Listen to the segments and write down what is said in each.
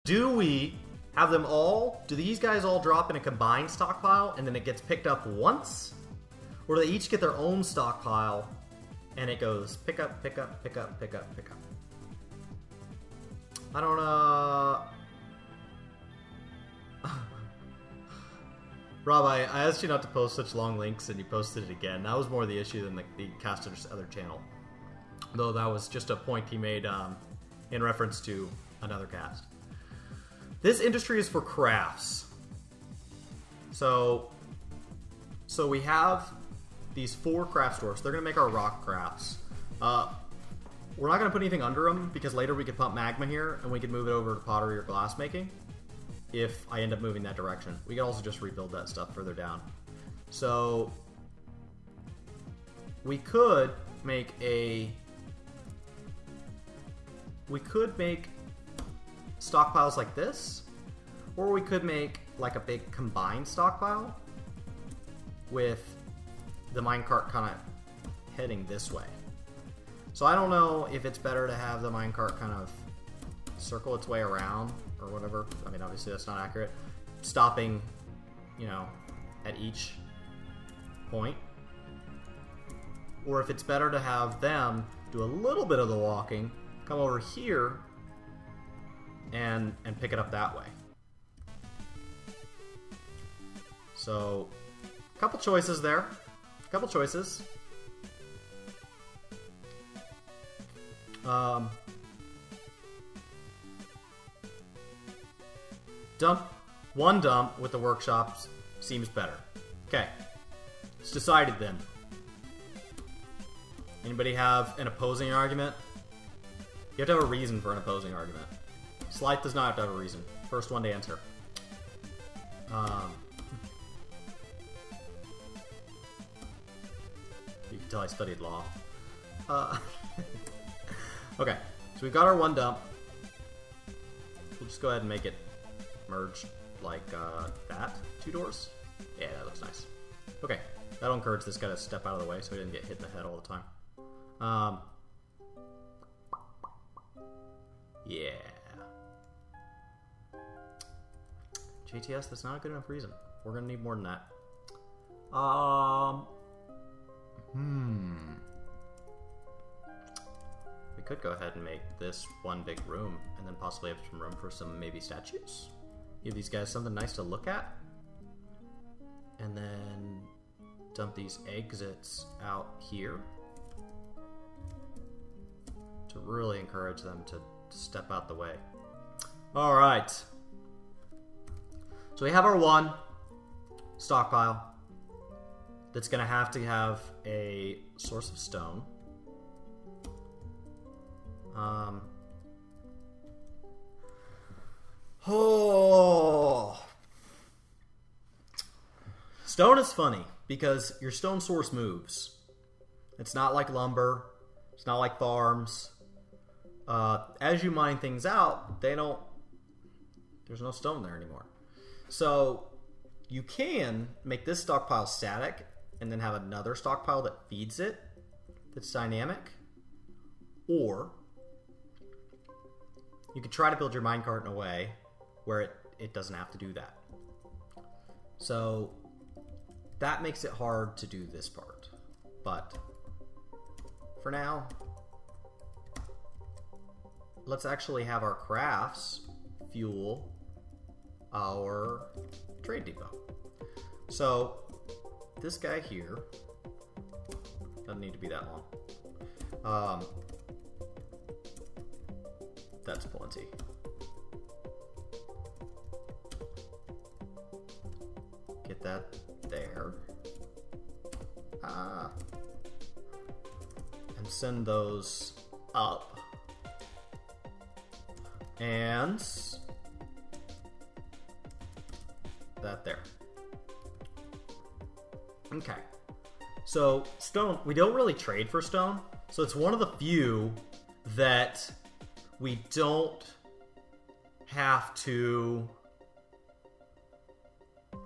Do we have them all? Do these guys all drop in a combined stockpile and then it gets picked up once? Or do they each get their own stockpile and it goes pick up, pick up, pick up, pick up, pick up? I don't know. Rob, I asked you not to post such long links and you posted it again. That was more the issue than the caster's other channel. Though that was just a point he made in reference to another cast. This industry is for crafts. So we have these 4 craft stores. They're going to make our rock crafts. We're not going to put anything under them because later we could pump magma here and we could move it over to pottery or glass making if I end up moving that direction. We could also just rebuild that stuff further down. So we could make stockpiles like this, or we could make like a big combined stockpile with the minecart kind of heading this way. So I don't know if it's better to have the minecart kind of circle its way around or whatever. I mean, obviously that's not accurate. Stopping, you know, at each point. Or if it's better to have them do a little bit of the walking, come over here and pick it up that way. So, a couple choices there. A couple choices. One dump with the workshops seems better. Okay, it's decided then. Anybody have an opposing argument? You have to have a reason for an opposing argument. Slight does not have to have a reason. First one to answer. You can tell I studied law. Okay, so we've got our one dump. We'll just go ahead and make it merge like that. 2 doors? Yeah, that looks nice. Okay, that'll encourage this guy to step out of the way so he doesn't get hit in the head all the time. Yeah. JTS, that's not a good enough reason. We're gonna need more than that. We could go ahead and make this one big room and then possibly have some room for some maybe statues. Give these guys something nice to look at. And then dump these exits out here to really encourage them to step out the way. Alright. So we have our one stockpile that's going to have a source of stone. Stone is funny because your stone source moves. It's not like lumber. It's not like farms. As you mine things out, there's no stone there anymore. So you can make this stockpile static and then have another stockpile that feeds it that's dynamic. Or you could try to build your minecart in a way where it doesn't have to do that. So that makes it hard to do this part. But for now, let's actually have our crafts fuel our trade depot. So this guy here doesn't need to be that long. That's plenty. Get that there. And send those up. And that there. Okay. So stone, we don't really trade for stone. So it's one of the few that we don't have to...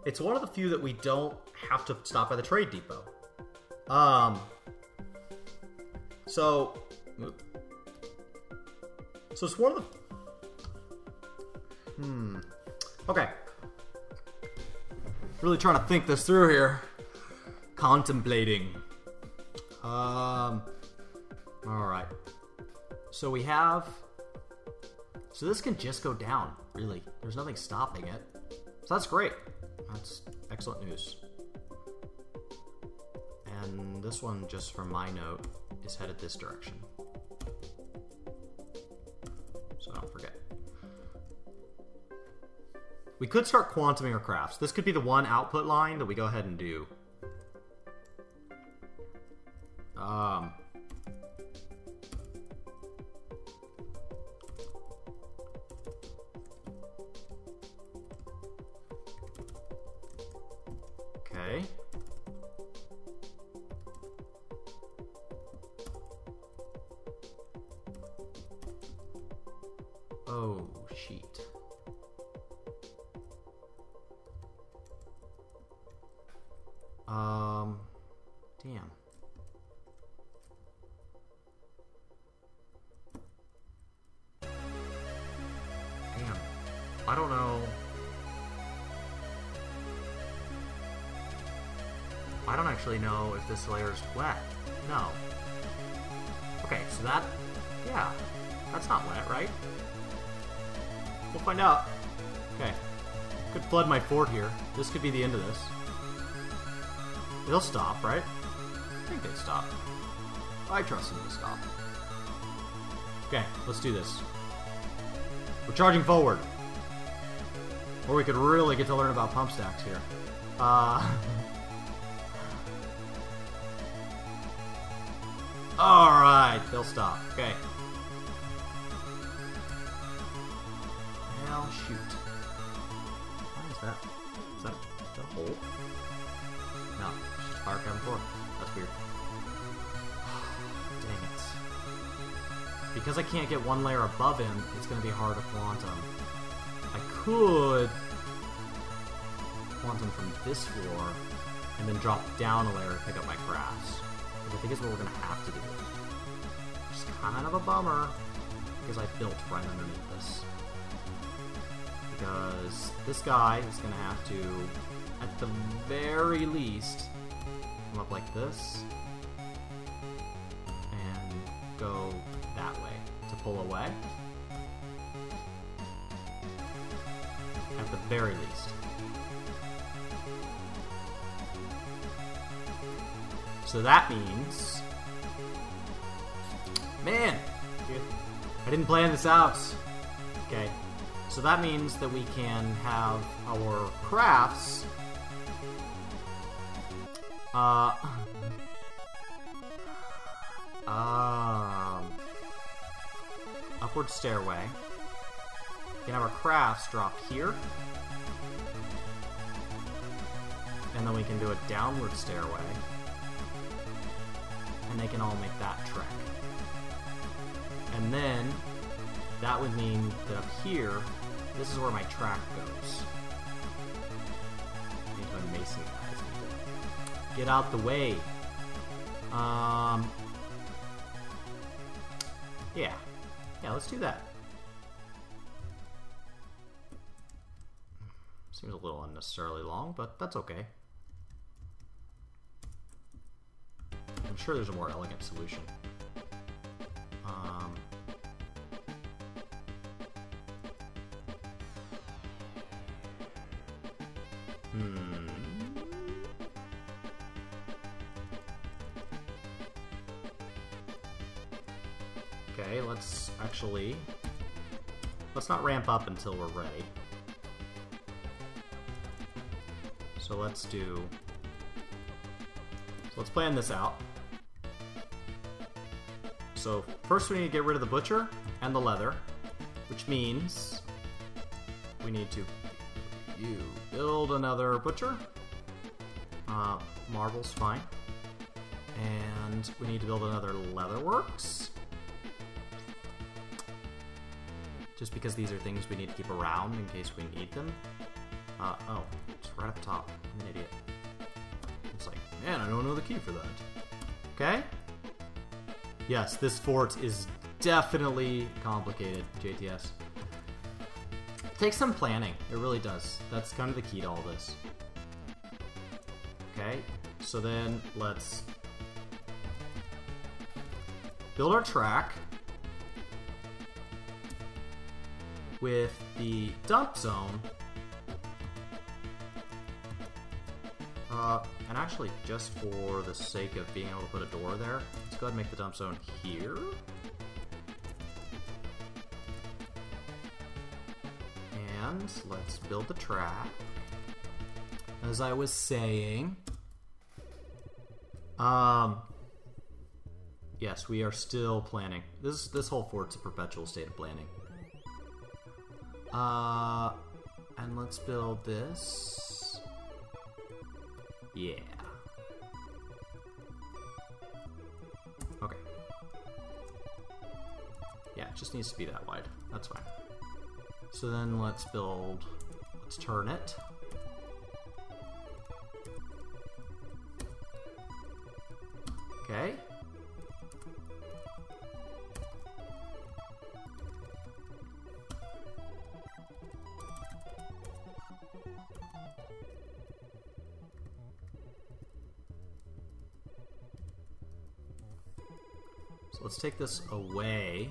It's one of the few that we don't have to stop by the trade depot. So it's one of the... Okay. Really trying to think this through here. Contemplating. Alright. So we have... So this can just go down, really. There's nothing stopping it. So that's great. That's excellent news. And this one, just from my note, is headed this direction. So don't forget. We could start quantuming our crafts. This could be the one output line that we go ahead and do. Okay. Oh, sheet. Damn. Damn. I don't know. I don't actually know if this layer is wet. No. Okay, so that... Yeah. That's not wet, right? We'll find out. Okay. Could flood my fort here. This could be the end of this. They'll stop, right? I think they'd stop. I trust them to stop. Okay, let's do this. We're charging forward. Or we could really get to learn about pump stacks here. Alright, they'll stop. Okay. Well, shoot. What is that? Is that a hole? No, it's just fire cabin 4. That's weird. Dang it. Because I can't get one layer above him, it's going to be hard to quantum. I could quantum from this floor and then drop down a layer to pick up my crafts. Which I think is what we're going to have to do. Which is kind of a bummer, because I built right underneath this. Because this guy is going to have to, at the very least, come up like this and go that way to pull away. At the very least. So that means... Man! I didn't plan this out. Okay. So that means that we can have our crafts... upward stairway. We can have our crafts drop here. And then we can do a downward stairway. And they can all make that trek. And then, that would mean that up here, this is where my track goes. Into a mason guys. Get out the way. Yeah. Yeah, let's do that. Seems a little unnecessarily long, but that's okay. I'm sure there's a more elegant solution. Okay, let's not ramp up until we're ready. So let's plan this out. So first we need to get rid of the butcher and the leather, which means we need to build another butcher. Marble's fine. And we need to build another leatherworks. Just because these are things we need to keep around in case we need them. Oh, it's right up top. I'm an idiot. It's like, man, I don't know the key for that. Okay? Yes, this fort is definitely complicated, JTS. takes some planning. It really does. That's kind of the key to all this. Okay, so then let's build our track with the dump zone. And actually, just for the sake of being able to put a door there, let's go ahead and make the dump zone here. And let's build the track. As I was saying, yes, we are still planning. This whole fort's a perpetual state of planning. And let's build this. Yeah. Okay. Yeah, it just needs to be that wide. That's fine. So then let's turn it. Okay. So let's take this away.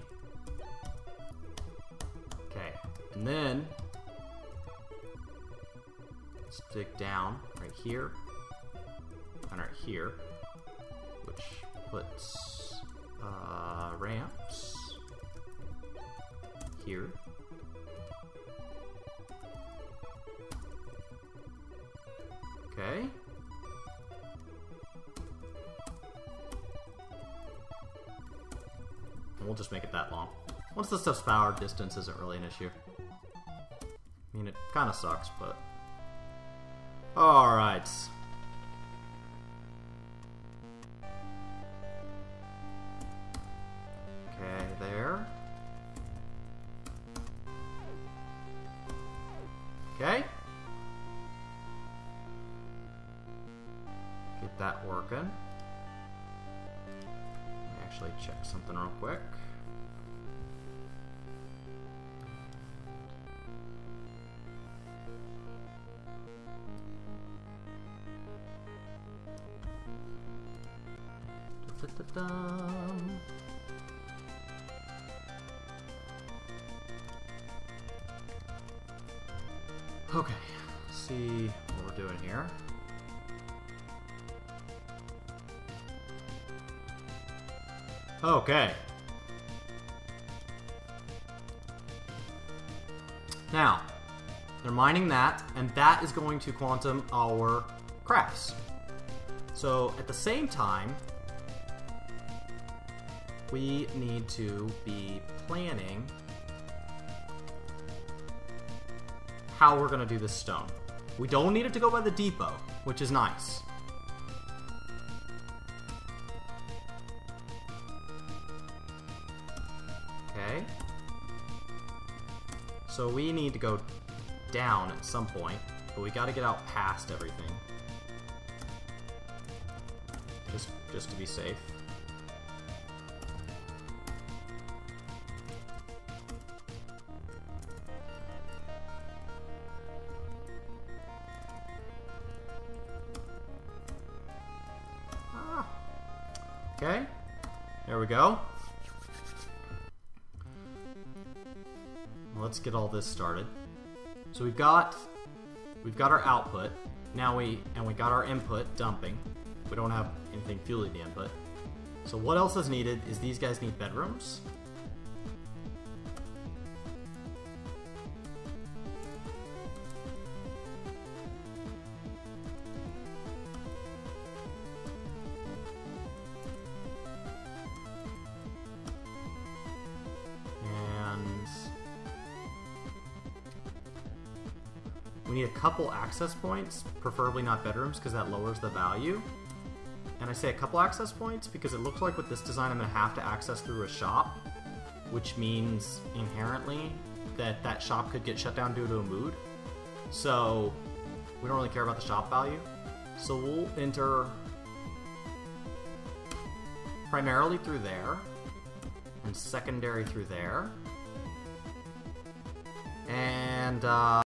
Okay, and then let's dig down right here and right here, which puts ramps here. Okay. And we'll just make it that long. Once the stuff's powered, distance isn't really an issue. I mean, it kind of sucks, but... Alright. Okay, there. Okay. Get that working. Let me actually check something real quick. Okay, let's see what we're doing here. Okay. Now, they're mining that, and that is going to quantum our crafts. So, at the same time, we need to be planning how we're going to do this stone. We don't need it to go by the depot, which is nice. Okay. So we need to go down at some point, but we got to get out past everything. Just to be safe. Okay, there we go. Let's get all this started. So we've got our output. Now we got our input dumping. We don't have anything fueling the input. So what else is needed is these guys need bedrooms. We need a couple access points, preferably not bedrooms, because that lowers the value. And I say a couple access points because it looks like with this design I'm going to have to access through a shop, which means inherently that that shop could get shut down due to a mood. So we don't really care about the shop value. So we'll enter primarily through there and secondary through there. And